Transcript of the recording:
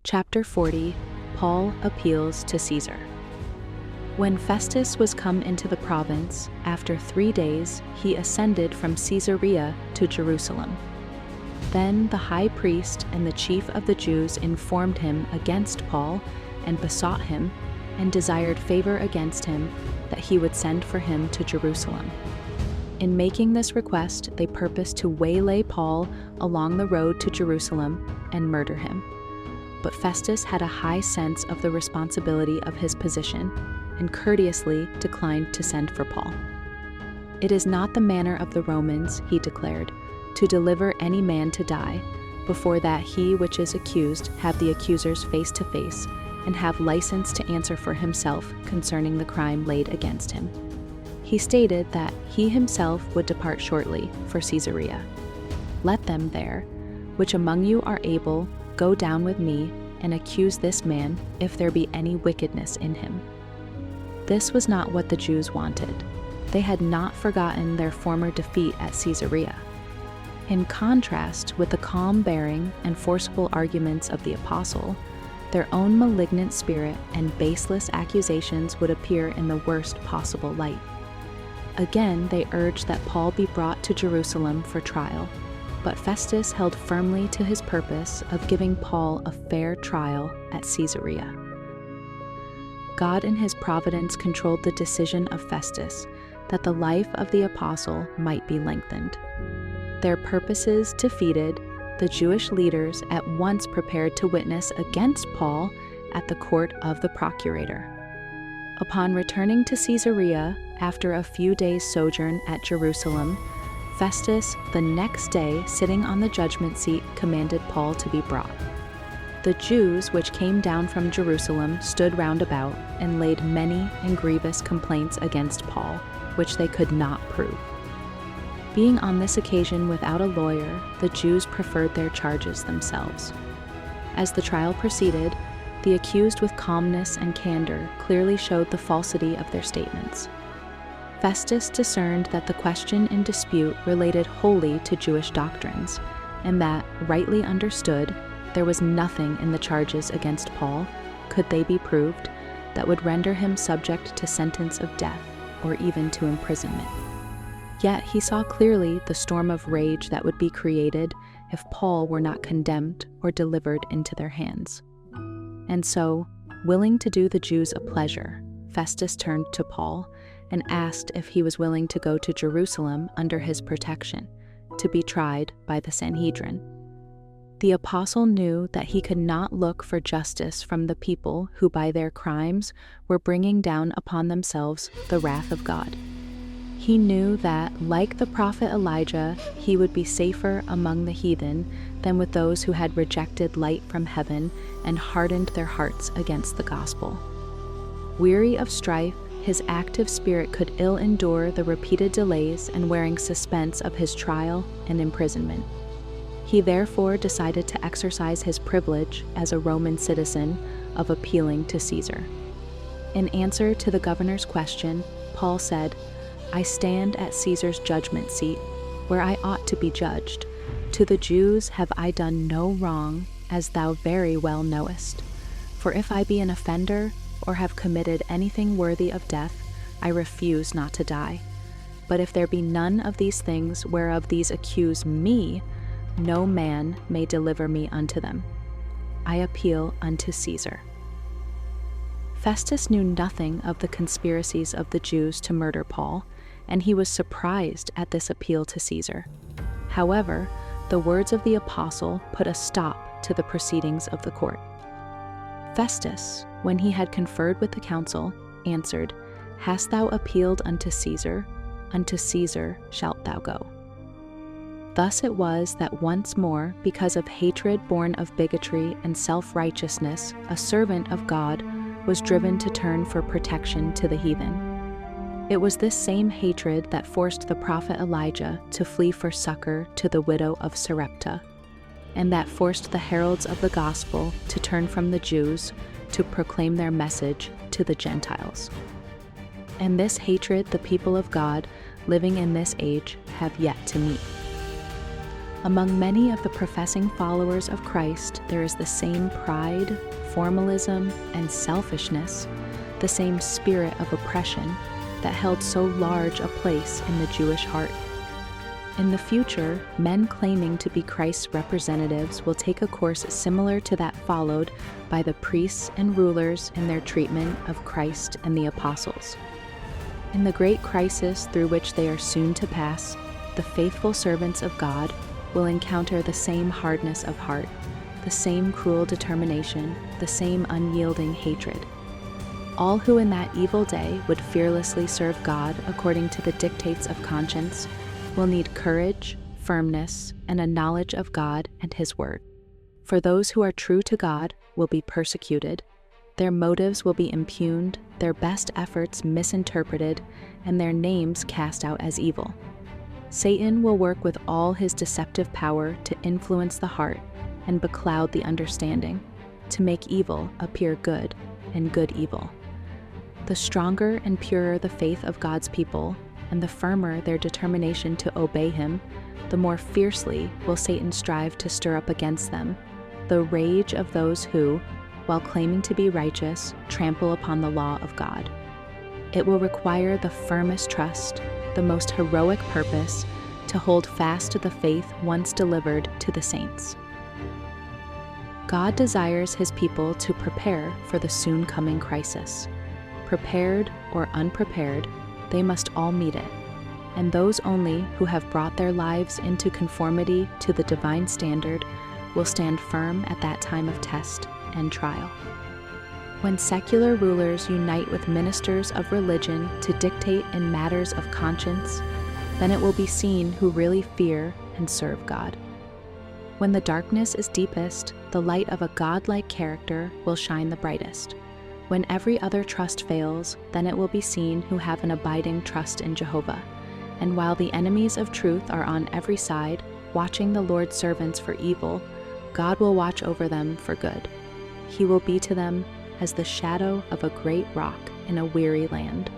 Chapter 40. Paul appeals to Caesar. When Festus was come into the province, after 3 days he ascended from Caesarea to Jerusalem. Then the high priest and the chief of the Jews informed him against Paul, and besought him, and desired favor against him, that he would send for him to Jerusalem. In making this request, they purposed to waylay Paul along the road to Jerusalem and murder him. But Festus had a high sense of the responsibility of his position, and courteously declined to send for Paul. "It is not the manner of the Romans," he declared, "to deliver any man to die, before that he which is accused have the accusers face to face, and have license to answer for himself concerning the crime laid against him." He stated that he himself would depart shortly for Caesarea. "Let them there, which among you are able, go down with me, and accuse this man, if there be any wickedness in him." This was not what the Jews wanted. They had not forgotten their former defeat at Caesarea. In contrast with the calm bearing and forcible arguments of the apostle, their own malignant spirit and baseless accusations would appear in the worst possible light. Again, they urged that Paul be brought to Jerusalem for trial, but Festus held firmly to his purpose of giving Paul a fair trial at Caesarea. God in his providence controlled the decision of Festus that the life of the apostle might be lengthened. Their purposes defeated, the Jewish leaders at once prepared to witness against Paul at the court of the procurator. Upon returning to Caesarea after a few days' sojourn at Jerusalem, Festus, the next day sitting on the judgment seat, commanded Paul to be brought. The Jews which came down from Jerusalem stood round about, and laid many and grievous complaints against Paul, which they could not prove. Being on this occasion without a lawyer, the Jews preferred their charges themselves. As the trial proceeded, the accused with calmness and candor clearly showed the falsity of their statements. Festus discerned that the question in dispute related wholly to Jewish doctrines, and that, rightly understood, there was nothing in the charges against Paul, could they be proved, that would render him subject to sentence of death or even to imprisonment. Yet he saw clearly the storm of rage that would be created if Paul were not condemned or delivered into their hands. And so, willing to do the Jews a pleasure, Festus turned to Paul and asked if he was willing to go to Jerusalem under his protection, to be tried by the Sanhedrin. The apostle knew that he could not look for justice from the people who by their crimes were bringing down upon themselves the wrath of God. He knew that, like the prophet Elijah, he would be safer among the heathen than with those who had rejected light from heaven and hardened their hearts against the gospel. Weary of strife, his active spirit could ill endure the repeated delays and wearing suspense of his trial and imprisonment. He therefore decided to exercise his privilege as a Roman citizen of appealing to Caesar. In answer to the governor's question, Paul said, "I stand at Caesar's judgment seat, where I ought to be judged. To the Jews have I done no wrong, as thou very well knowest. For if I be an offender, or have committed anything worthy of death, I refuse not to die. But if there be none of these things whereof these accuse me, no man may deliver me unto them. I appeal unto Caesar." Festus knew nothing of the conspiracies of the Jews to murder Paul, and he was surprised at this appeal to Caesar. However, the words of the apostle put a stop to the proceedings of the court. Festus, when he had conferred with the council, answered, "Hast thou appealed unto Caesar? Unto Caesar shalt thou go." Thus it was that once more, because of hatred born of bigotry and self-righteousness, a servant of God was driven to turn for protection to the heathen. It was this same hatred that forced the prophet Elijah to flee for succor to the widow of Sarepta, and that forced the heralds of the gospel to turn from the Jews to proclaim their message to the Gentiles. And this hatred the people of God living in this age have yet to meet. Among many of the professing followers of Christ, there is the same pride, formalism, and selfishness, the same spirit of oppression that held so large a place in the Jewish heart. In the future, men claiming to be Christ's representatives will take a course similar to that followed by the priests and rulers in their treatment of Christ and the apostles. In the great crisis through which they are soon to pass, the faithful servants of God will encounter the same hardness of heart, the same cruel determination, the same unyielding hatred. All who in that evil day would fearlessly serve God according to the dictates of conscience will need courage, firmness, and a knowledge of God and His Word. For those who are true to God will be persecuted, their motives will be impugned, their best efforts misinterpreted, and their names cast out as evil. Satan will work with all his deceptive power to influence the heart and becloud the understanding, to make evil appear good and good evil. The stronger and purer the faith of God's people, and the firmer their determination to obey Him, the more fiercely will Satan strive to stir up against them the rage of those who, while claiming to be righteous, trample upon the law of God. It will require the firmest trust, the most heroic purpose, to hold fast to the faith once delivered to the saints. God desires His people to prepare for the soon coming crisis. Prepared or unprepared, they must all meet it, and those only who have brought their lives into conformity to the divine standard will stand firm at that time of test and trial. When secular rulers unite with ministers of religion to dictate in matters of conscience, then it will be seen who really fear and serve God. When the darkness is deepest, the light of a God-like character will shine the brightest. When every other trust fails, then it will be seen who have an abiding trust in Jehovah. And while the enemies of truth are on every side, watching the Lord's servants for evil, God will watch over them for good. He will be to them as the shadow of a great rock in a weary land.